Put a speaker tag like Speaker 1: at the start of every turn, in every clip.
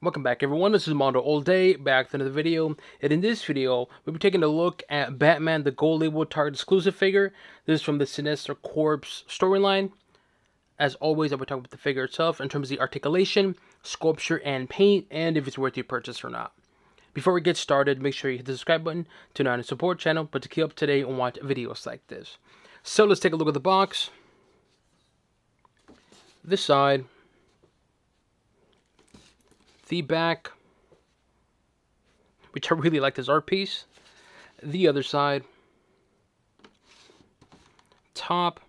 Speaker 1: Welcome back everyone, this is MandoAllDay, back to another video, and in this video, we'll be taking a look at Batman the Gold Label Target exclusive figure. This is from the Sinestro Corps storyline. As always, I will talk about the figure itself in terms of the articulation, sculpture, and paint, and if it's worth your purchase or not. Before we get started, make sure you hit the subscribe button to not only support the channel, but to keep up to date and watch videos like this. So let's take a look at the box. This side. The back, which I really like this art piece. The other side, top,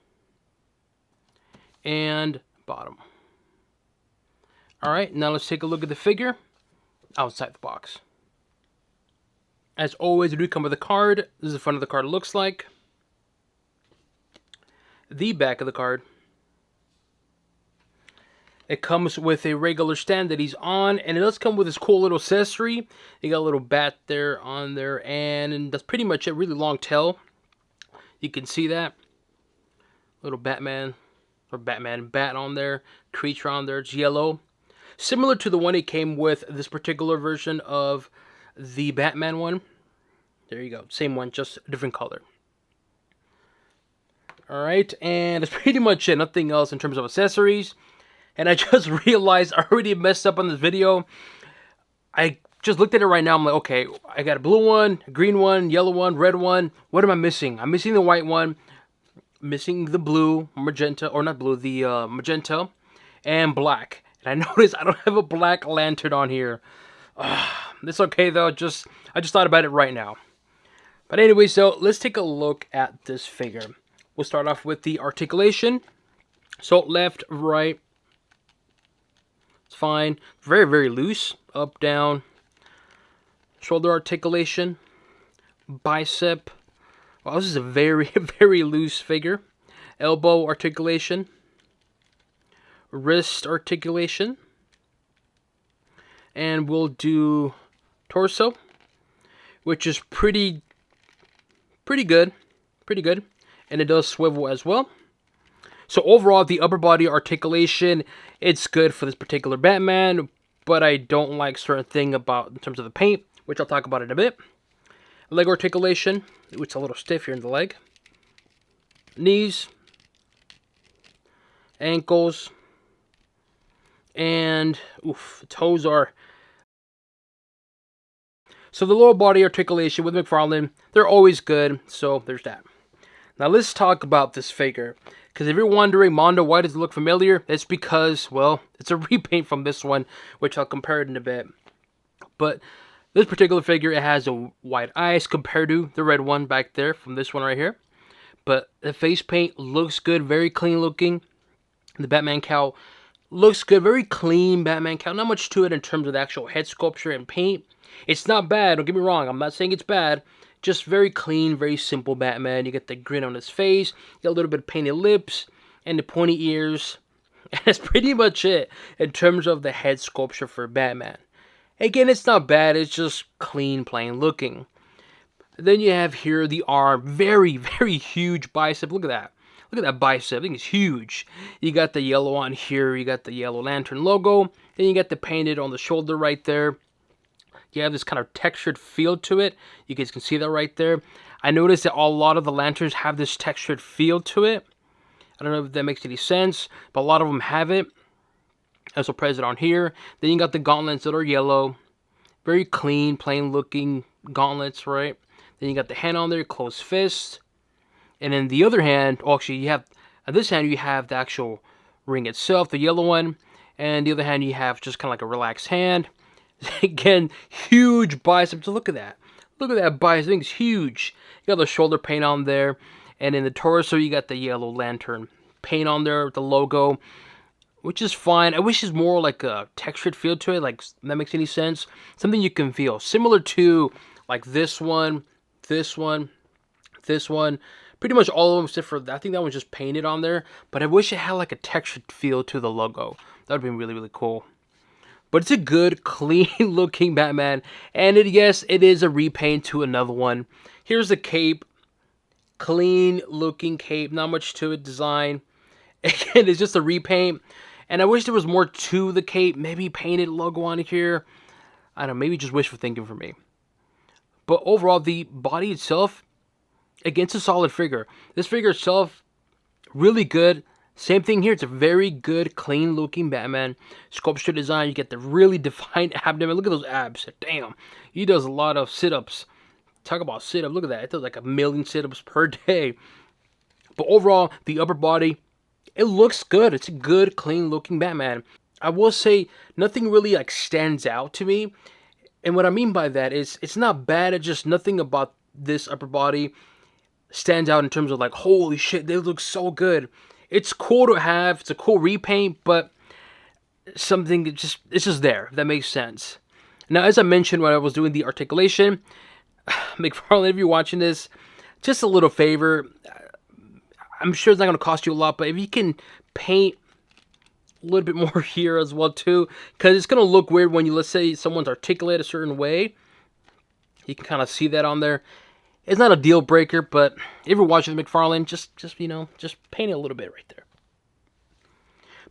Speaker 1: and bottom. Alright, now let's take a look at the figure outside the box. As always, we do come with a card. This is the front of the card looks like. The back of the card. It comes with a regular stand that he's on, and it does come with this cool little accessory. You got a little bat there on there, and that's pretty much it. Really long tail. You can see that. Little Batman, or Batman bat on there. Creature on there. It's yellow. Similar to the one it came with, this particular version of the Batman one. There you go. Same one, just a different color. Alright, and that's pretty much it. Nothing else in terms of accessories. And I just realized I already messed up on this video. I just looked at it right now. I'm like, okay, I got a blue one, a green one, yellow one, red one. What am I missing? I'm missing the white one. Missing the blue, magenta, or not blue, the magenta, and black. And I noticed I don't have a black lantern on here. It's okay though. I just thought about it right now. But anyway, so let's take a look at this figure. We'll start off with the articulation. So left, right. Fine. Very, very loose. Up, down. Shoulder articulation. Bicep. Wow, this is a very, very loose figure. Elbow articulation. Wrist articulation. And we'll do torso, which is pretty good. Pretty good. And it does swivel as well. So overall, the upper body articulation, it's good for this particular Batman, but I don't like certain thing about in terms of the paint, which I'll talk about in a bit. Leg articulation, which is a little stiff here in the leg. Knees, ankles, and toes are. So the lower body articulation with McFarlane, they're always good, so there's that. Now let's talk about this figure. Because if you're wondering, Mondo, why does it look familiar? It's because, well, it's a repaint from this one, which I'll compare it in a bit. But this particular figure, it has a white eyes compared to the red one back there from this one right here. But the face paint looks good, very clean looking. The Batman cowl looks good, very clean Batman cowl. Not much to it in terms of the actual head sculpture and paint. It's not bad, don't get me wrong, I'm not saying it's bad. Just very clean, very simple Batman. You get the grin on his face, you got a little bit of painted lips, and the pointy ears. And that's pretty much it in terms of the head sculpture for Batman. Again, it's not bad, it's just clean, plain looking. Then you have here the arm, very, very huge bicep. Look at that. Look at that bicep, I think it's huge. You got the yellow on here, you got the yellow lantern logo, then you got the painted on the shoulder right there. You have this kind of textured feel to it. You guys can see that right there. I noticed that a lot of the lanterns have this textured feel to it. I don't know if that makes any sense, but a lot of them have it. Also present on here. Then you got the gauntlets that are yellow. Very clean, plain looking gauntlets, right? Then you got the hand on there, closed fist. And then the other hand, actually you have, on this hand you have the actual ring itself, the yellow one. And the other hand you have just kind of like a relaxed hand. Again, huge biceps. Look at that. Look at that bicep. I think it's huge. You got the shoulder paint on there. And in the torso, you got the yellow lantern paint on there with the logo, which is fine. I wish there's more like a textured feel to it. Like, if that makes any sense. Something you can feel. Similar to like this one, this one, this one. Pretty much all of them except for, I think that one's just painted on there. But I wish it had like a textured feel to the logo. That would be really, really cool. But it's a good, clean-looking Batman. And yes, it is a repaint to another one. Here's the cape. Clean-looking cape. Not much to it. Design. Again, it's just a repaint. And I wish there was more to the cape. Maybe painted logo on here. I don't know, maybe just wishful thinking for me. But overall, the body itself, against a solid figure. This figure itself, really good. Same thing here. It's a very good, clean-looking Batman. Sculpture design. You get the really defined abdomen. Look at those abs. Damn. He does a lot of sit-ups. Talk about sit-ups. Look at that. It does like 1,000,000 sit-ups per day. But overall, the upper body, it looks good. It's a good, clean-looking Batman. I will say, nothing really like stands out to me. And what I mean by that is, it's not bad. It's just nothing about this upper body stands out in terms of like, holy shit, they look so good. It's cool to have. It's a cool repaint, but something it's just there. If that makes sense. Now, as I mentioned when I was doing the articulation, McFarlane, if you're watching this, just a little favor. I'm sure it's not going to cost you a lot, but if you can paint a little bit more here as well too, because it's going to look weird when you, let's say someone's articulated a certain way. You can kind of see that on there. It's not a deal breaker, but if you're watching McFarlane, just you know, just paint it a little bit right there.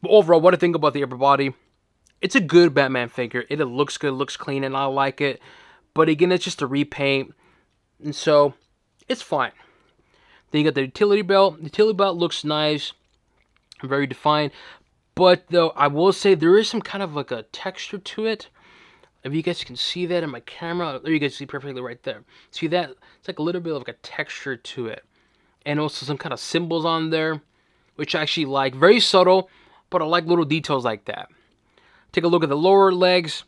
Speaker 1: But overall, what I think about the upper body, it's a good Batman figure. It looks good, looks clean, and I like it. But again, it's just a repaint, and so it's fine. Then you got the utility belt. The utility belt looks nice, very defined. But though, I will say there is some kind of like a texture to it. If you guys can see that in my camera, there you guys see perfectly right there. See that? It's like a little bit of like a texture to it. And also some kind of symbols on there, which I actually like. Very subtle, but I like little details like that. Take a look at the lower legs.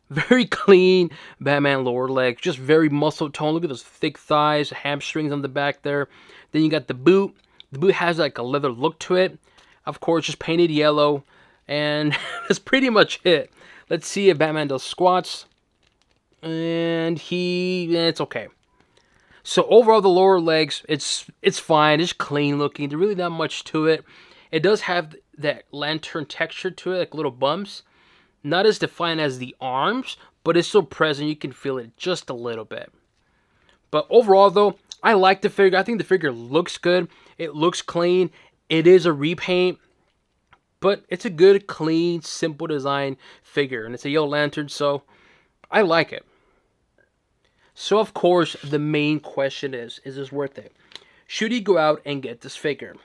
Speaker 1: Very clean Batman lower legs. Just very muscle tone. Look at those thick thighs, hamstrings on the back there. Then you got the boot. The boot has like a leather look to it. Of course, just painted yellow. And that's pretty much it. Let's see if Batman does squats. And it's okay. So overall, the lower legs, it's fine. It's clean looking. There's really not much to it. It does have that lantern texture to it, like little bumps. Not as defined as the arms, but it's still present. You can feel it just a little bit. But overall, though, I like the figure. I think the figure looks good. It looks clean. It is a repaint. But it's a good, clean, simple design figure. And it's a yellow lantern, so I like it. So, of course, the main question is this worth it? Should you go out and get this figure?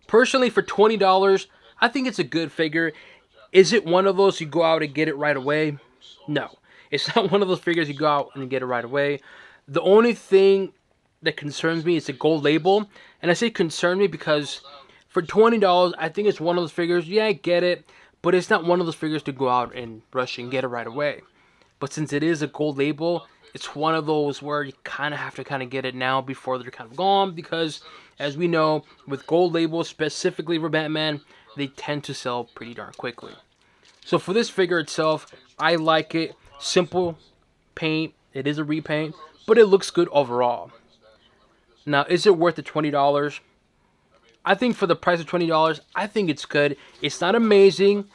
Speaker 1: Personally, for $20, I think it's a good figure. Is it one of those you go out and get it right away? No. It's not one of those figures you go out and get it right away. The only thing that concerns me is the gold label. And I say concern me because for $20, I think it's one of those figures, yeah, I get it, but it's not one of those figures to go out and rush and get it right away. But since it is a gold label, it's one of those where you kind of have to kind of get it now before they're kind of gone, because as we know, with gold labels, specifically for Batman, they tend to sell pretty darn quickly. So for this figure itself, I like it. Simple paint. It is a repaint, but it looks good overall. Now, is it worth the $20? I think for the price of $20, I think it's good. It's not amazing.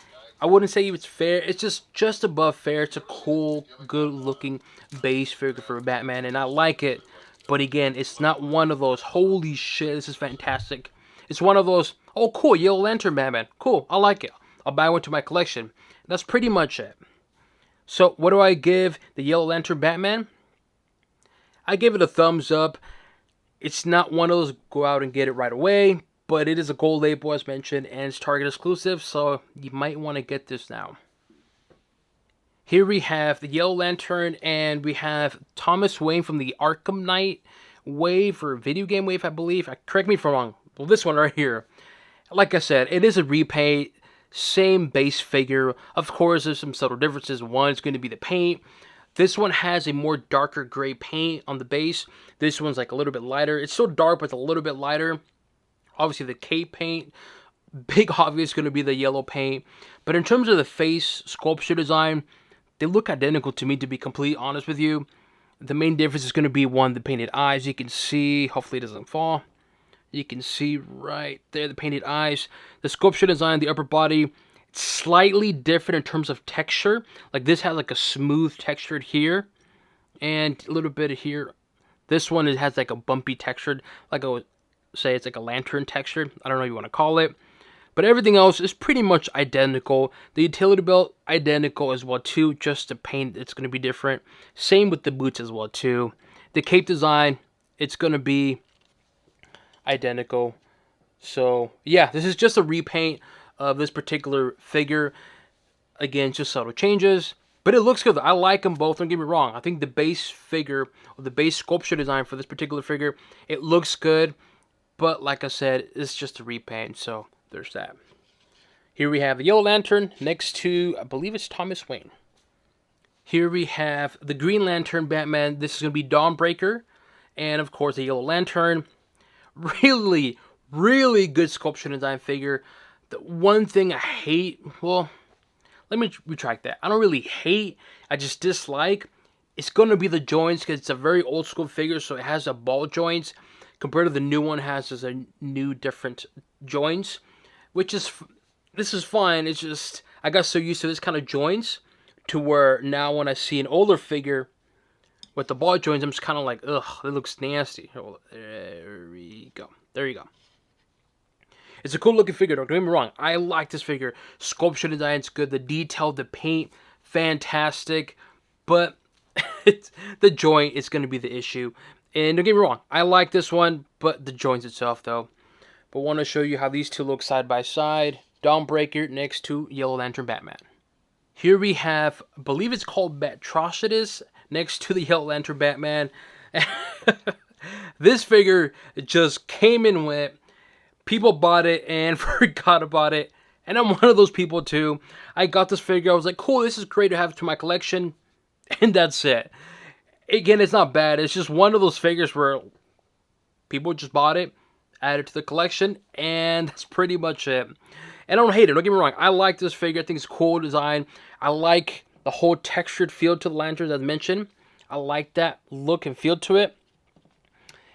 Speaker 1: I wouldn't say it's fair. It's just above fair. It's a cool, good-looking base figure for Batman, and I like it. But again, it's not one of those, holy shit, this is fantastic. It's one of those, oh, cool, Yellow Lantern Batman. Cool, I like it. I'll buy one to my collection. That's pretty much it. So, what do I give the Yellow Lantern Batman? I give it a thumbs up. It's not one of those go out and get it right away, but it is a gold label as mentioned, and it's Target exclusive, so you might want to get this now. Here we have the Yellow Lantern, and we have Thomas Wayne from the Arkham Knight wave, or video game wave, I believe. Correct me if I'm wrong. Well, this one right here. Like I said, it is a repaint, same base figure. Of course, there's some subtle differences. One is going to be the paint. This one has a more darker gray paint on the base. This one's like a little bit lighter. It's still dark, but it's a little bit lighter. Obviously, the cape paint, big obvious, going to be the yellow paint. But in terms of the face sculpture design, they look identical to me, to be completely honest with you. The main difference is going to be, one, the painted eyes. You can see, hopefully it doesn't fall. You can see right there the painted eyes. The sculpture design, the upper body, it's slightly different in terms of texture. Like this has like a smooth texture here, and a little bit here. This one, it has like a bumpy texture, like I would say it's like a lantern texture. I don't know what you want to call it. But everything else is pretty much identical. The utility belt, identical as well too. Just the paint, it's going to be different. Same with the boots as well too. The cape design, it's going to be identical. So, yeah, this is just a repaint of this particular figure. Again, just subtle changes. But it looks good. I like them both. Don't get me wrong. I think the base figure, or the base sculpture design for this particular figure, it looks good. But like I said, it's just a repaint. So, there's that. Here we have the Yellow Lantern next to, I believe it's Thomas Wayne. Here we have the Green Lantern Batman. This is going to be Dawnbreaker. And, of course, the Yellow Lantern. Really, really good sculpture design figure. The one thing I hate, well, let me retract that. I don't really hate, I just dislike. It's going to be the joints because it's a very old school figure, so it has a ball joints compared to the new one has a new different joints, which is, this is fine. It's just, I got so used to this kind of joints to where now when I see an older figure with the ball joints, I'm just kind of like, ugh, it looks nasty. There we go. There you go. It's a cool looking figure, don't get me wrong. I like this figure. Sculpture design's good. The detail, the paint, fantastic. But the joint is going to be the issue. And don't get me wrong, I like this one, but the joints itself, though. But I want to show you how these two look side by side. Dawnbreaker next to Yellow Lantern Batman. Here we have, I believe it's called Batrocitus next to the Yellow Lantern Batman. This figure just came and went. People bought it and forgot about it. And I'm one of those people too. I got this figure. I was like, cool, this is great to have to my collection. And that's it. Again, it's not bad. It's just one of those figures where people just bought it, added to the collection, and that's pretty much it. And I don't hate it. Don't get me wrong. I like this figure. I think it's a cool design. I like the whole textured feel to the lanterns as mentioned. I like that look and feel to it.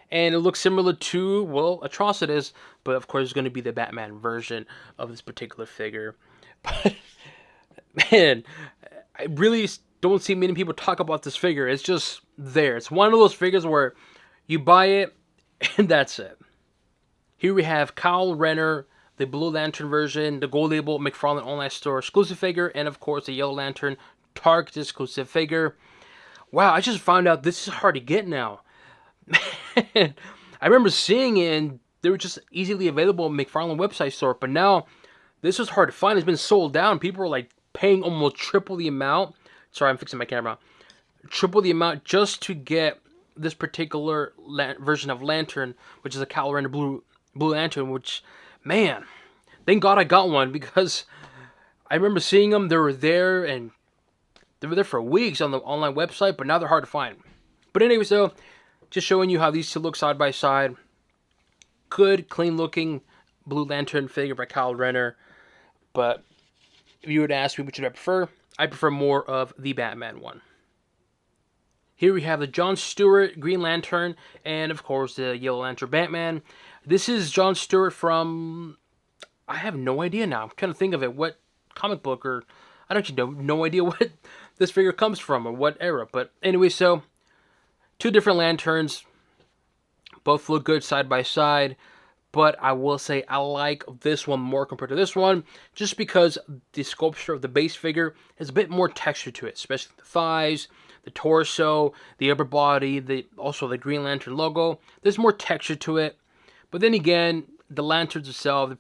Speaker 1: And it looks similar to, well, Atrocitus, but of course it's going to be the Batman version of this particular figure. But, man, I really don't see many people talk about this figure. It's just there. It's one of those figures where you buy it, and that's it. Here we have Kyle Renner, the Blue Lantern version, the Gold Label McFarlane Online Store exclusive figure, and of course the Yellow Lantern Target exclusive figure. Wow, I just found out this is hard to get now. Man, I remember seeing it and they were just easily available on McFarlane website store, but now this was hard to find. It's been sold down. People are like paying almost triple the amount. Sorry, I'm fixing my camera. Triple the amount just to get this particular version of Lantern, which is a Kyle Renner Blue Lantern, which, man, thank God I got one because I remember seeing them. They were there and they were there for weeks on the online website, but now they're hard to find. But anyway, so just showing you how these two look side by side. Good, clean-looking Blue Lantern figure by Kyle Renner. But if you were to ask me which I prefer more of the Batman one. Here we have the John Stewart Green Lantern and, of course, the Yellow Lantern Batman. This is John Stewart from, I have no idea now. I'm trying to think of it. What comic book or, I don't know, no idea what this figure comes from or what era. But anyway, so two different lanterns, both look good side by side, but I will say I like this one more compared to this one, just because the sculpture of the base figure has a bit more texture to it, especially the thighs, the torso, the upper body, also the Green Lantern logo. There's more texture to it, but then again, the lanterns themselves,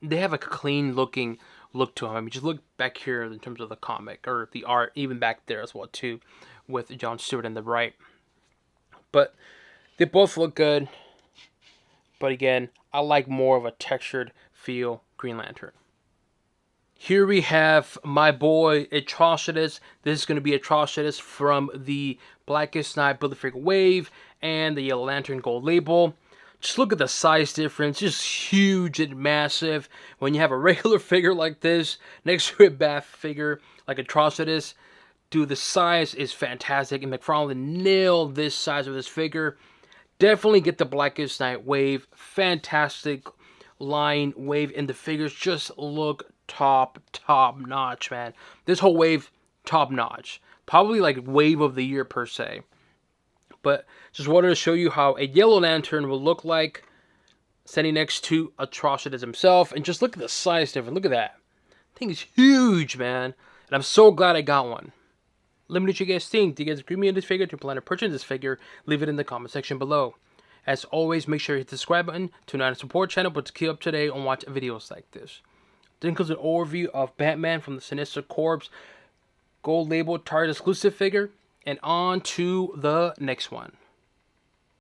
Speaker 1: they have a clean looking look to them. I mean, just look back here in terms of the comic or the art, even back there as well too, with John Stewart in the right. But they both look good. But again, I like more of a textured feel Green Lantern. Here we have my boy Atrocitus. This is going to be Atrocitus from the Blackest Night Build a Figure Wave and the Yellow Lantern Gold Label. Just look at the size difference. Just huge and massive. When you have a regular figure like this next to a bat figure like Atrocitus, dude, the size is fantastic. And McFarlane nailed this size of this figure. Definitely get the Blackest Night Wave. Fantastic line wave. And the figures just look top notch, man. This whole wave, top notch. Probably like wave of the year per se. But just wanted to show you how a Yellow Lantern will look like standing next to Atrocitus himself. And just look at the size difference. Look at that. Thing is huge, man. And I'm so glad I got one. Let me know what you guys think. Do you guys agree with me on this figure? Do you plan to purchase this figure? Leave it in the comment section below. As always, make sure you hit the subscribe button to not support channel, but to keep up to date on watch videos like this. Then includes an overview of Batman from the Sinistro Corps gold label Target exclusive figure. And on to the next one.